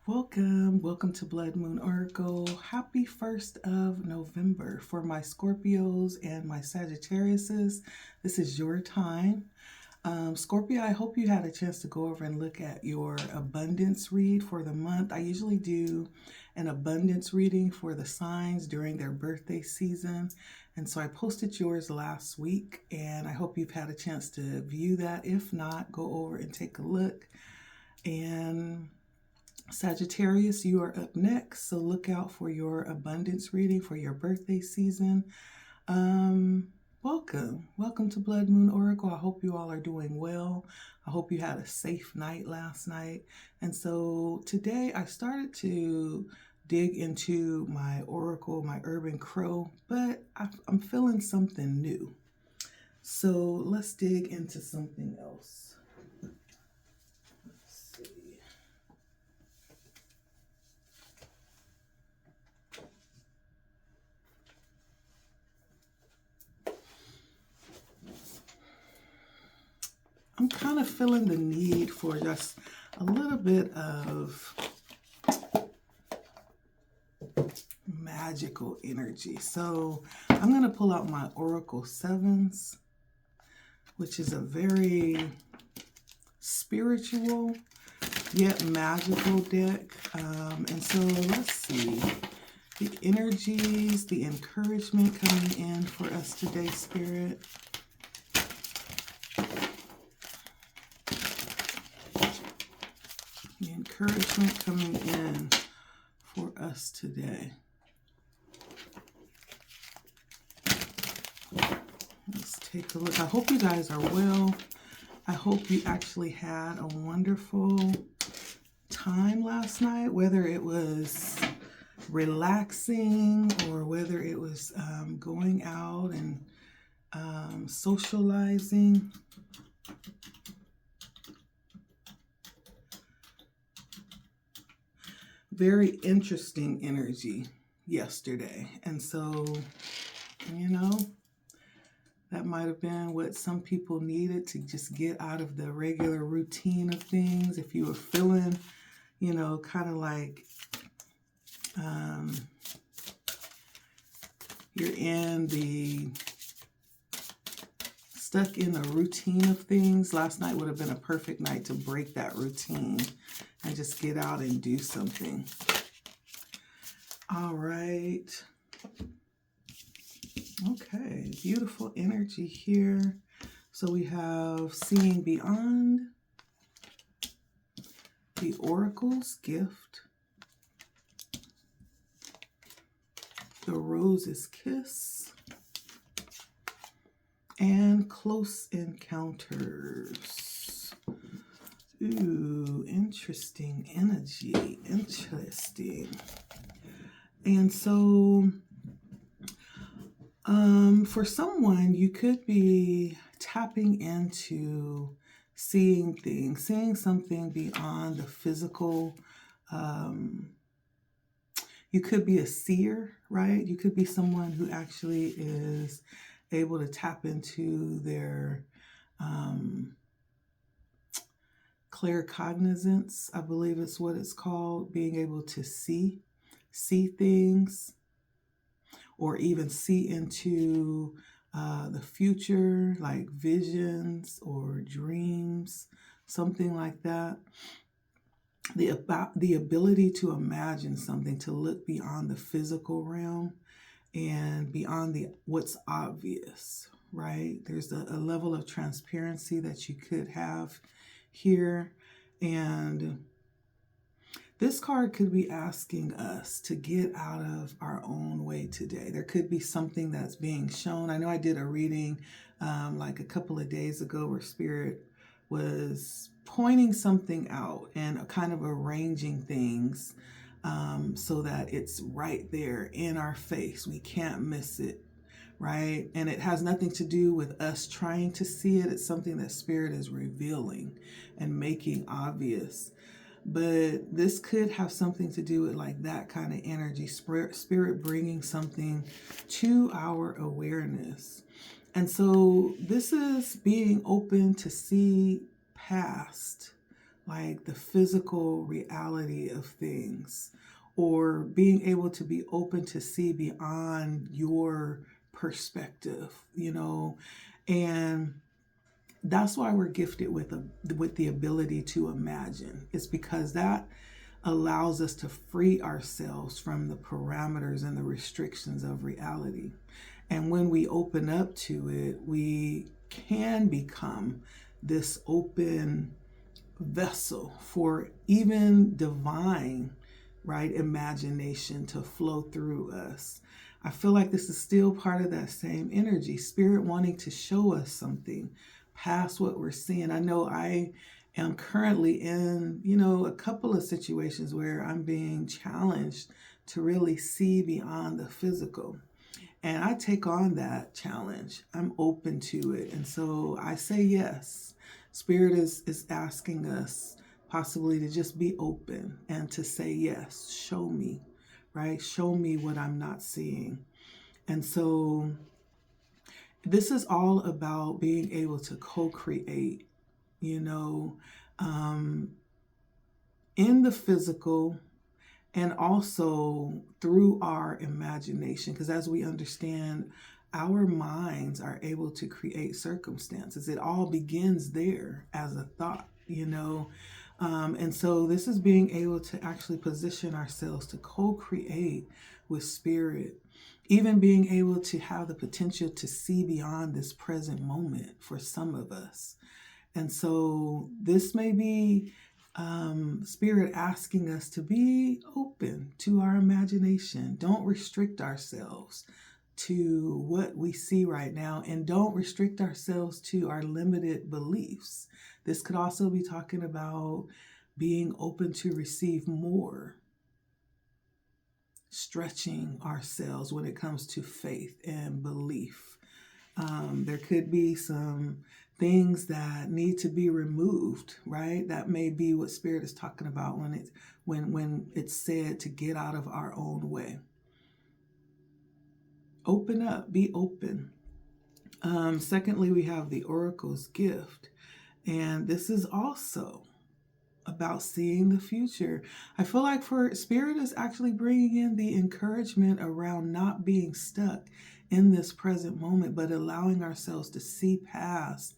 Welcome to Blood Moon Oracle. Happy 1st of November for my Scorpios and my Sagittariuses. This is your time. Scorpio, I hope you had a chance to go over and look at your abundance read for the month. I usually do an abundance reading for the signs during their birthday season. And so I posted yours last week, and I hope you've had a chance to view that. If not, go over and take a look. And Sagittarius, you are up next, so look out for your abundance reading for your birthday season. Welcome to Blood Moon Oracle. I hope you all are doing well. I hope you had a safe night last night. And so today I started to dig into my oracle, my urban crow, but I'm feeling something new. So let's dig into something else. I'm kind of feeling the need for just a little bit of magical energy. So I'm going to pull out my Oracle Sevens, which is a very spiritual yet magical deck. And so let's see the energies, the encouragement coming in for us today, Spirit. The encouragement coming in for us today. Let's take a look. I hope you guys are well. I hope you actually had a wonderful time last night, whether it was relaxing or whether it was going out and socializing. Very interesting energy yesterday. And so, that might have been what some people needed to just get out of the regular routine of things. If you were feeling, kind of like you're stuck in the routine of things, last night would have been a perfect night to break that routine and just get out and do something. All right. Okay, beautiful energy here. So we have Seeing Beyond, the Oracle's Gift, the Rose's Kiss, and Close Encounters. Ooh, interesting energy. Interesting. And so for someone, you could be tapping into seeing things, seeing something beyond the physical. You could be a seer, right? You could be someone who actually is able to tap into their claircognizance, I believe is what it's called, being able to see things, or even see into the future, like visions or dreams, something like that. The ability to imagine something, to look beyond the physical realm and beyond what's obvious, right? There's a level of transparency that you could have here. And this card could be asking us to get out of our own way today. There could be something that's being shown. I know I did a reading like a couple of days ago where Spirit was pointing something out and kind of arranging things so that it's right there in our face. We can't miss it, right? And it has nothing to do with us trying to see it. It's something that Spirit is revealing and making obvious. But this could have something to do with like that kind of energy, Spirit bringing something to our awareness. And so this is being open to see past like the physical reality of things, or being able to be open to see beyond your perspective, and that's why we're gifted with the ability to imagine. It's because that allows us to free ourselves from the parameters and the restrictions of reality. And when we open up to it, we can become this open vessel for even divine, right, imagination to flow through us. I feel like this is still part of that same energy, spirit wanting to show us something past what we're seeing. I know I am currently in, a couple of situations where I'm being challenged to really see beyond the physical. And I take on that challenge. I'm open to it. And so I say yes. Spirit is asking us possibly to just be open and to say yes. Show me, right? Show me what I'm not seeing. And so this is all about being able to co-create, in the physical, and also through our imagination, because as we understand, our minds are able to create circumstances. It all begins there as a thought, and so this is being able to actually position ourselves to co-create with spirit, even being able to have the potential to see beyond this present moment for some of us. And so this may be Spirit asking us to be open to our imagination. Don't restrict ourselves to what we see right now, and don't restrict ourselves to our limited beliefs. This could also be talking about being open to receive more, stretching ourselves when it comes to faith and belief. There could be some things that need to be removed, right? That may be what Spirit is talking about when it's said to get out of our own way. Open up, be open. Secondly, we have the oracle's gift, and this is also about seeing the future. I feel like for Spirit is actually bringing in the encouragement around not being stuck in this present moment, but allowing ourselves to see past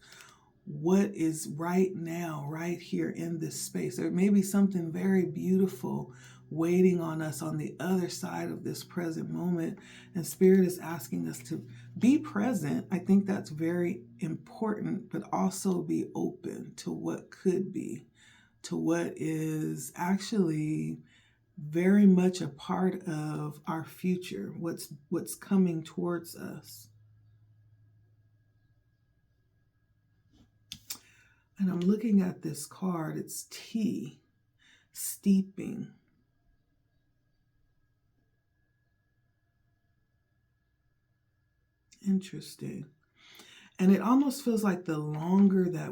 what is right now, right here in this space. There may be something very beautiful waiting on us on the other side of this present moment, and Spirit is asking us to be present. I think that's very important, but also be open to what could be, to what is actually very much a part of our future, what's coming towards us. And I'm looking at this card. It's tea, steeping. Interesting. And it almost feels like the longer that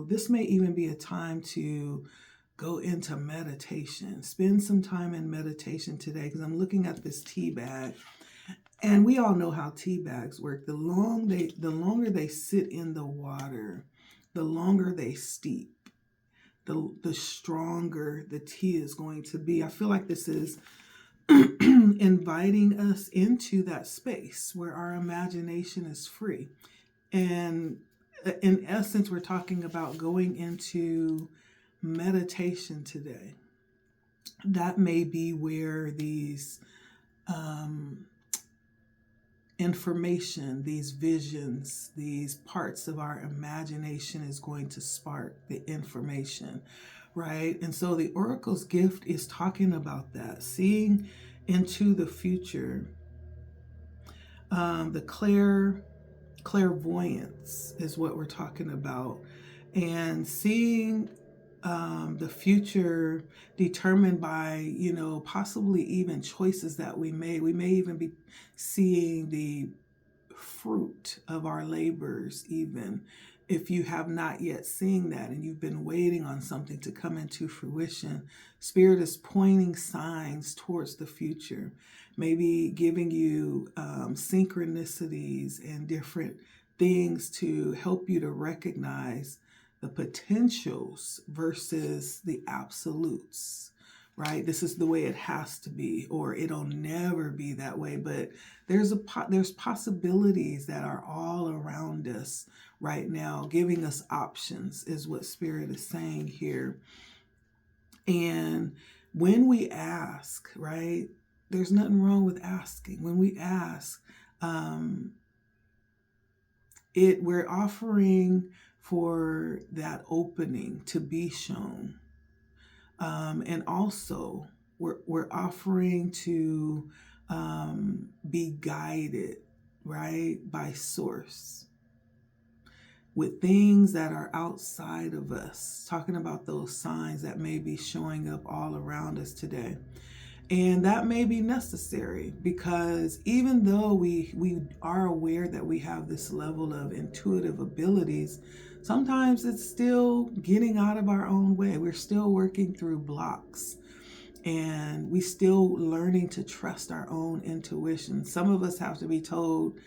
this may even be a time to go into meditation. Spend some time in meditation today, because I'm looking at this tea bag. And we all know how tea bags work. The longer they sit in the water, the longer they steep, the stronger the tea is going to be. I feel like this is inviting us into that space where our imagination is free. And in essence, we're talking about going into meditation today. That may be where these information, these visions, these parts of our imagination is going to spark the information, right? And so the oracle's gift is talking about that, seeing into the future. The clairvoyance is what we're talking about, and seeing the future determined by, possibly even choices that we made. We may even be seeing the fruit of our labors, even if you have not yet seen that and you've been waiting on something to come into fruition. Spirit is pointing signs towards the future, maybe giving you synchronicities and different things to help you to recognize the potentials versus the absolutes, right? This is the way it has to be, or it'll never be that way. But there's possibilities that are all around us right now, giving us options, is what Spirit is saying here. And when we ask, right, there's nothing wrong with asking. When we ask, we're offering for that opening to be shown. And also, we're offering to be guided, right, by Source with things that are outside of us, talking about those signs that may be showing up all around us today. And that may be necessary, because even though we are aware that we have this level of intuitive abilities, sometimes it's still getting out of our own way. We're still working through blocks, and we still learning to trust our own intuition. Some of us have to be told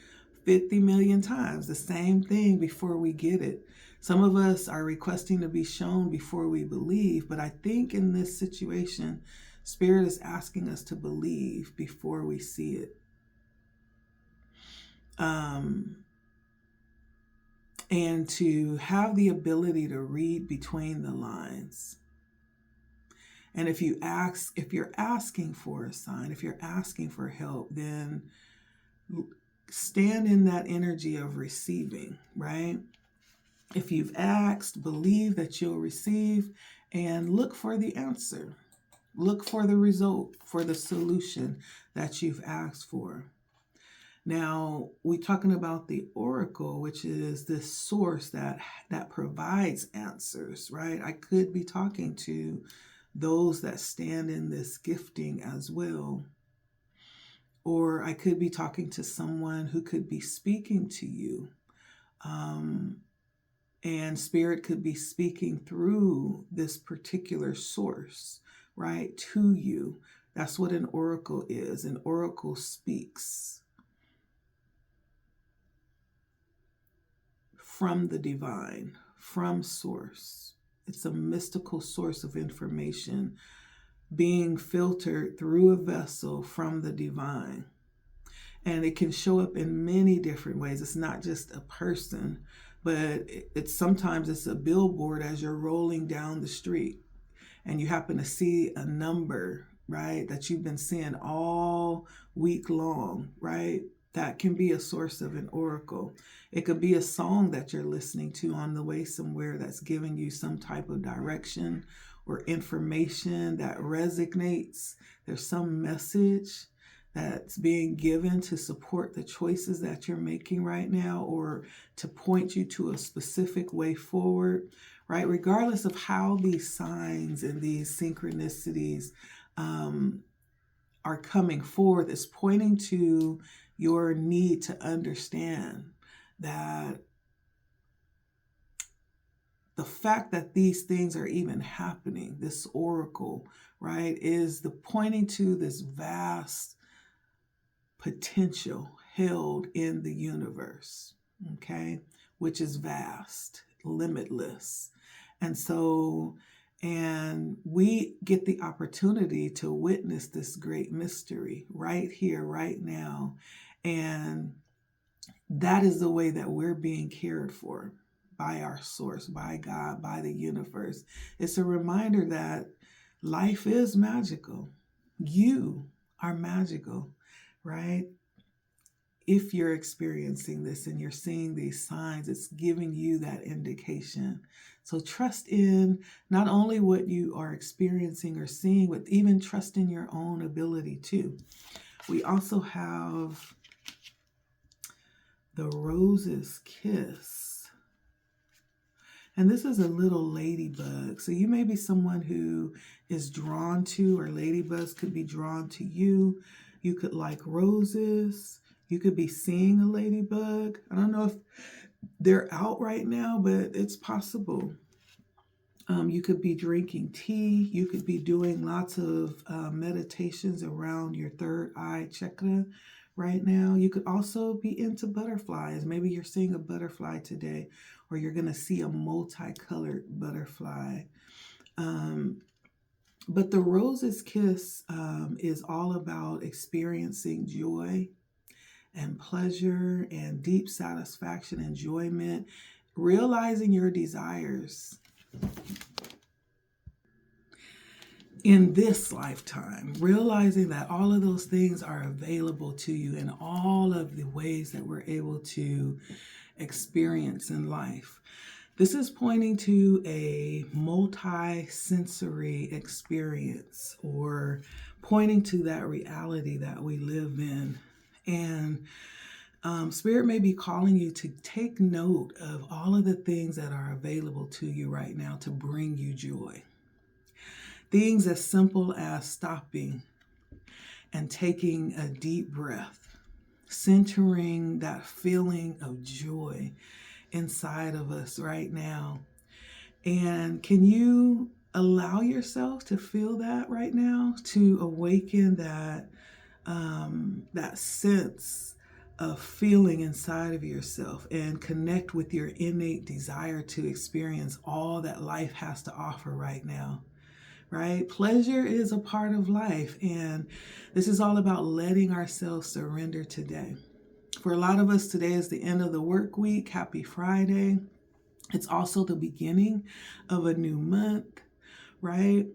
50 million times the same thing before we get it. Some of us are requesting to be shown before we believe, but I think in this situation, Spirit is asking us to believe before we see it. And to have the ability to read between the lines. And if you're asking for a sign, if you're asking for help, then stand in that energy of receiving, right? If you've asked, believe that you'll receive, and look for the answer. Look for the result, for the solution that you've asked for. Now, we're talking about the oracle, which is this source that provides answers, right? I could be talking to those that stand in this gifting as well. Or I could be talking to someone who could be speaking to you. And Spirit could be speaking through this particular source, right, to you. That's what an oracle is. An oracle speaks from the divine, from Source. It's a mystical source of information being filtered through a vessel from the divine. And it can show up in many different ways. It's not just a person, but sometimes it's a billboard as you're rolling down the street and you happen to see a number, right, that you've been seeing all week long, right? That can be a source of an oracle. It could be a song that you're listening to on the way somewhere that's giving you some type of direction or information that resonates. There's some message that's being given to support the choices that you're making right now, or to point you to a specific way forward, right? Regardless of how these signs and these synchronicities are coming forth, it's pointing to your need to understand that the fact that these things are even happening, this oracle, right, is the pointing to this vast potential held in the universe, okay, which is vast, limitless. And we get the opportunity to witness this great mystery right here, right now. And that is the way that we're being cared for by our source, by God, by the universe. It's a reminder that life is magical. You are magical, right? If you're experiencing this and you're seeing these signs, it's giving you that indication. So trust in not only what you are experiencing or seeing, but even trust in your own ability too. We also have the Rose's Kiss. And this is a little ladybug. So you may be someone who is drawn to, or ladybugs could be drawn to you. You could like roses. You could be seeing a ladybug. I don't know if they're out right now, but it's possible. You could be drinking tea. You could be doing lots of meditations around your third eye chakra right now. You could also be into butterflies. Maybe you're seeing a butterfly today, or you're going to see a multicolored butterfly. But the Rose's Kiss is all about experiencing joy and pleasure and deep satisfaction, enjoyment, realizing your desires in this lifetime, realizing that all of those things are available to you in all of the ways that we're able to experience in life. This is pointing to a multi-sensory experience, or pointing to that reality that we live in. And Spirit may be calling you to take note of all of the things that are available to you right now to bring you joy. Things as simple as stopping and taking a deep breath, centering that feeling of joy inside of us right now. And can you allow yourself to feel that right now, to awaken that sense of feeling inside of yourself and connect with your innate desire to experience all that life has to offer right now? Right? Pleasure is a part of life, and this is all about letting ourselves surrender today. For a lot of us, today is the end of the work week. Happy Friday. It's also the beginning of a new month, right?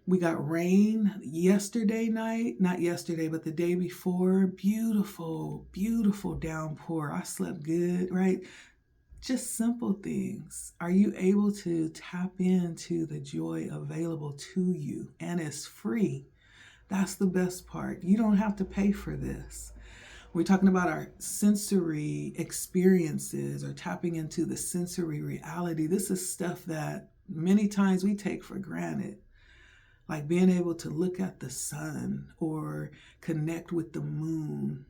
We got rain yesterday night, not yesterday, but the day before. Beautiful, beautiful downpour. I slept good, right? Just simple things. Are you able to tap into the joy available to you? And it's free. That's the best part. You don't have to pay for this. We're talking about our sensory experiences, or tapping into the sensory reality. This is stuff that many times we take for granted, like being able to look at the sun or connect with the moon,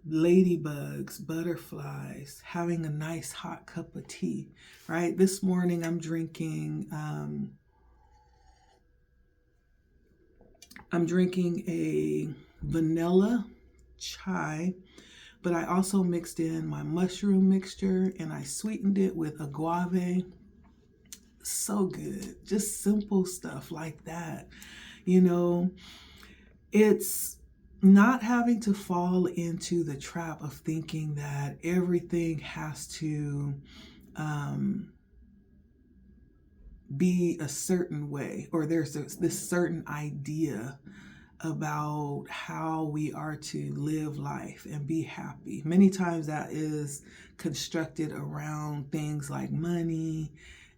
ladybugs, butterflies, having a nice hot cup of tea, right? This morning I'm drinking a vanilla chai, but I also mixed in my mushroom mixture and I sweetened it with agave. So good. Just simple stuff like that. You know, it's not having to fall into the trap of thinking that everything has to be a certain way, or there's this certain idea about how we are to live life and be happy. Many times that is constructed around things like money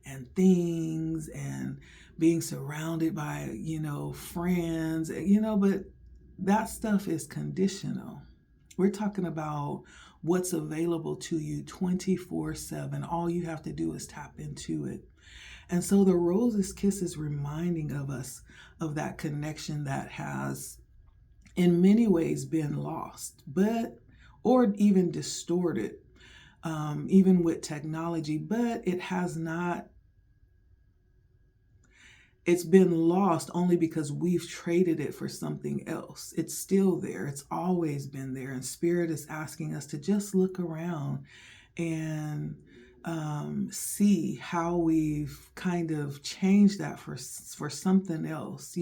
and things and being surrounded by, friends, but that stuff is conditional. We're talking about what's available to you 24/7. All you have to do is tap into it. And so the Rose's Kiss is reminding of us of that connection that has in many ways been lost, or even distorted, even with technology, but it has not. It's been lost only because we've traded it for something else. It's still there. It's always been there. And Spirit is asking us to just look around and see how we've kind of changed that for something else.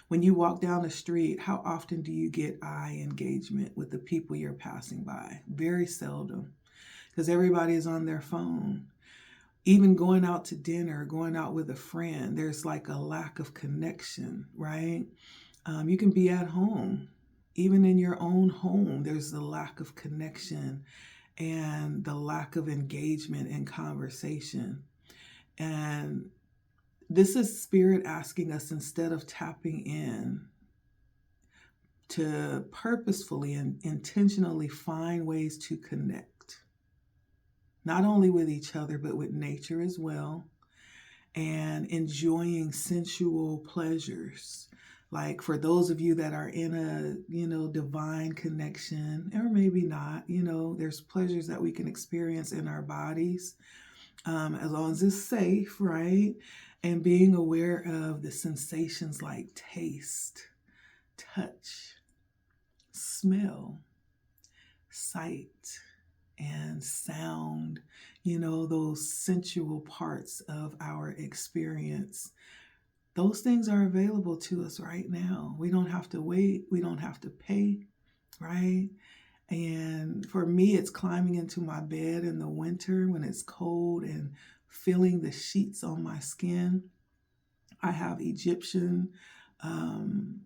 When you walk down the street, how often do you get eye engagement with the people you're passing by? Very seldom, because everybody is on their phone. Even going out to dinner, going out with a friend, there's like a lack of connection, right? You can be at home. Even in your own home, there's the lack of connection and the lack of engagement and conversation. And this is Spirit asking us, instead of tapping in, to purposefully and intentionally find ways to connect. Not only with each other, but with nature as well, and enjoying sensual pleasures. Like for those of you that are in a, divine connection, or maybe not, there's pleasures that we can experience in our bodies, as long as it's safe, right? And being aware of the sensations like taste, touch, smell, sight, and sound, those sensual parts of our experience. Those things are available to us right now. We don't have to wait. We don't have to pay, right? And for me, it's climbing into my bed in the winter when it's cold and feeling the sheets on my skin. I have Egyptian, um,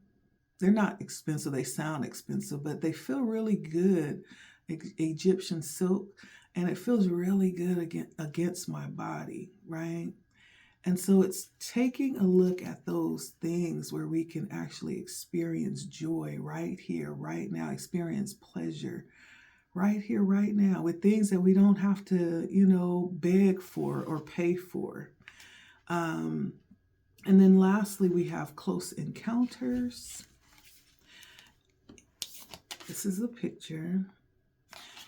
they're not expensive, they sound expensive, but they feel really good. Egyptian silk, and it feels really good against my body, right? And so it's taking a look at those things where we can actually experience joy right here, right now, experience pleasure right here, right now, with things that we don't have to, beg for or pay for. Um, and then lastly, we have close encounters. This is a picture.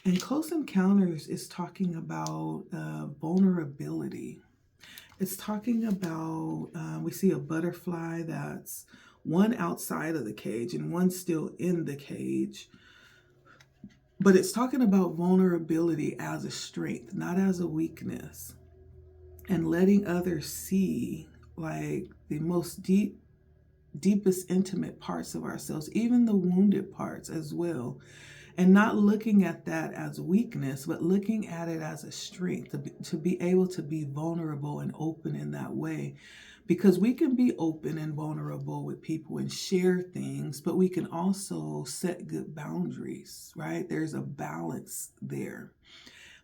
And close encounters is talking about vulnerability. It's talking about, we see a butterfly that's one outside of the cage and one still in the cage. But it's talking about vulnerability as a strength, not as a weakness. And letting others see like the most deepest intimate parts of ourselves, even the wounded parts as well. And not looking at that as weakness, but looking at it as a strength, to be able to be vulnerable and open in that way. Because we can be open and vulnerable with people and share things, but we can also set good boundaries, right? There's a balance there.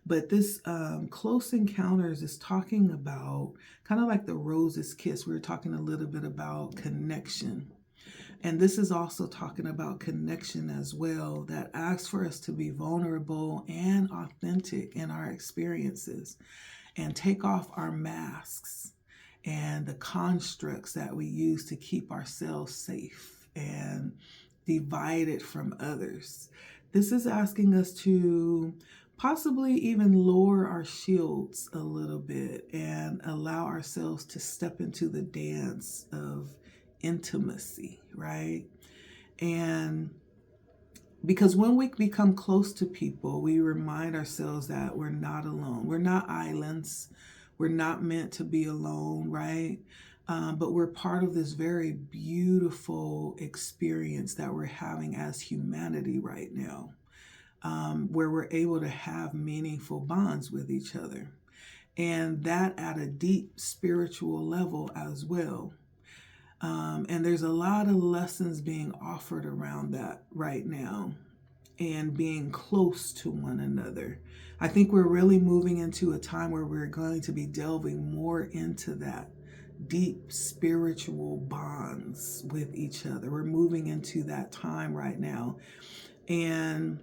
But this close encounters is talking about kind of like the rose's kiss. We were talking a little bit about connection. And this is also talking about connection as well, that asks for us to be vulnerable and authentic in our experiences and take off our masks and the constructs that we use to keep ourselves safe and divided from others. This is asking us to possibly even lower our shields a little bit and allow ourselves to step into the dance of intimacy, right? And because when we become close to people, we remind ourselves that we're not alone. We're not islands. We're not meant to be alone, right? But we're part of this very beautiful experience that we're having as humanity right now, where we're able to have meaningful bonds with each other. And that at a deep spiritual level as well. And there's a lot of lessons being offered around that right now and being close to one another. I think we're really moving into a time where we're going to be delving more into that deep spiritual bonds with each other. We're moving into that time right now. And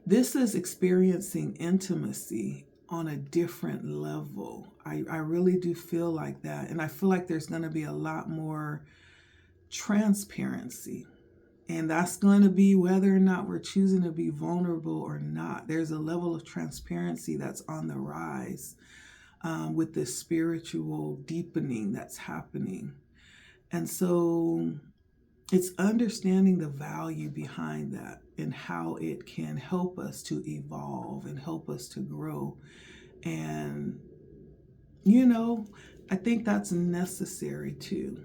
this is experiencing intimacy on a different level. I really do feel like that. And I feel like there's going to be a lot more transparency. And that's going to be whether or not we're choosing to be vulnerable or not. There's a level of transparency that's on the rise with this spiritual deepening that's happening. And so it's understanding the value behind that and how it can help us to evolve and help us to grow. And, I think that's necessary too.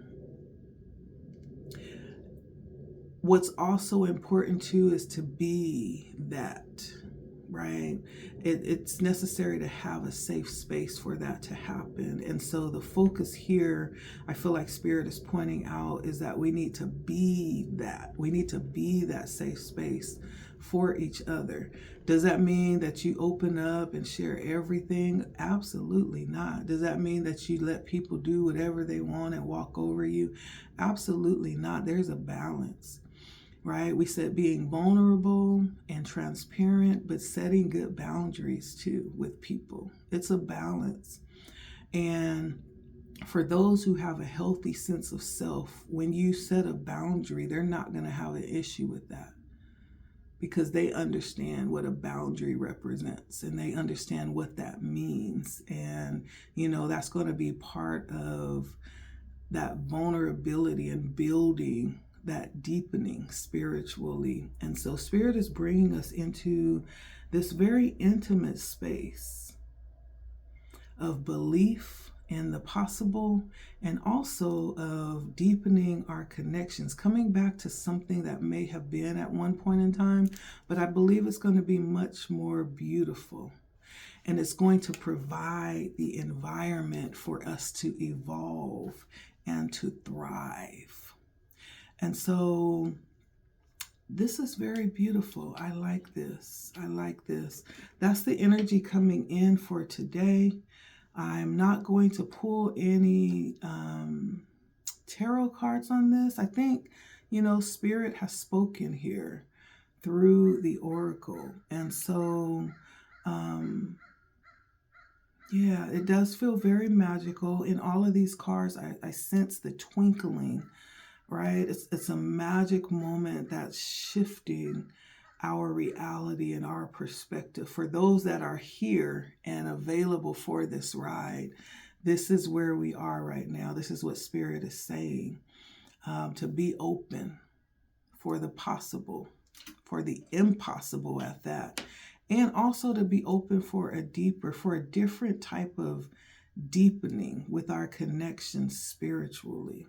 What's also important too is to be that, right? It's necessary to have a safe space for that to happen. And so the focus here, I feel like Spirit is pointing out, is that we need to be that. We need to be that safe space for each other. Does that mean that you open up and share everything? Absolutely not. Does that mean that you let people do whatever they want and walk over you? Absolutely not. There's a balance. Right? We said being vulnerable and transparent, but setting good boundaries too with people. It's a balance. And for those who have a healthy sense of self, when you set a boundary, they're not going to have an issue with that because they understand what a boundary represents and they understand what that means. And, that's going to be part of that vulnerability and building that deepening spiritually. And so Spirit is bringing us into this very intimate space of belief in the possible, and also of deepening our connections, coming back to something that may have been at one point in time, but I believe it's going to be much more beautiful. And it's going to provide the environment for us to evolve and to thrive. And so this is very beautiful. I like this. I like this. That's the energy coming in for today. I'm not going to pull any tarot cards on this. I think, Spirit has spoken here through the oracle. And so, yeah, it does feel very magical. In all of these cards, I sense the twinkling, right? It's a magic moment that's shifting our reality and our perspective. For those that are here and available for this ride, this is where we are right now. This is what Spirit is saying, to be open for the possible, for the impossible at that. And also to be open for a different type of deepening with our connection spiritually,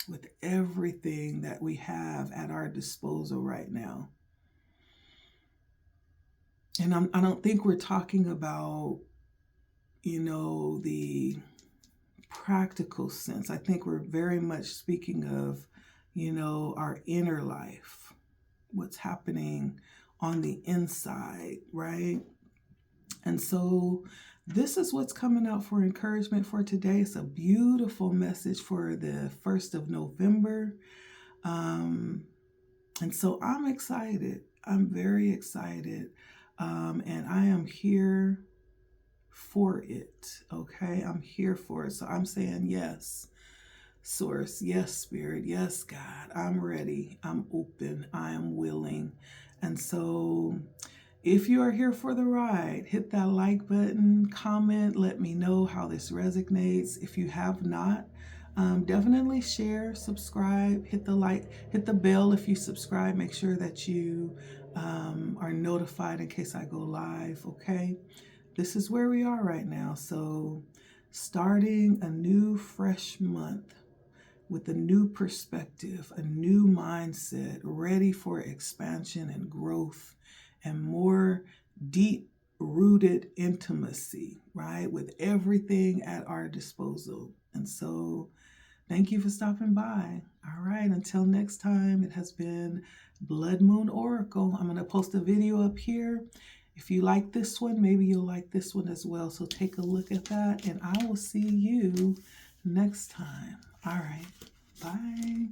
with everything that we have at our disposal right now. And I don't think we're talking about, the practical sense. I think we're very much speaking of, our inner life, what's happening on the inside, right? And so this is what's coming out for encouragement for today. It's a beautiful message for the 1st of November. And so I'm excited. I'm very excited. And I am here for it. Okay. I'm here for it. So I'm saying yes, Source. Yes, Spirit. Yes, God. I'm ready. I'm open. I am willing. And so if you are here for the ride, hit that like button, comment, let me know how this resonates. If you have not, definitely share, subscribe, hit the bell if you subscribe. Make sure that you are notified in case I go live, okay? This is where we are right now. So starting a new, fresh month with a new perspective, a new mindset, ready for expansion and growth and more deep-rooted intimacy, right? With everything at our disposal. And so thank you for stopping by. All right, until next time, it has been Blood Moon Oracle. I'm going to post a video up here. If you like this one, maybe you'll like this one as well. So take a look at that, and I will see you next time. All right, bye.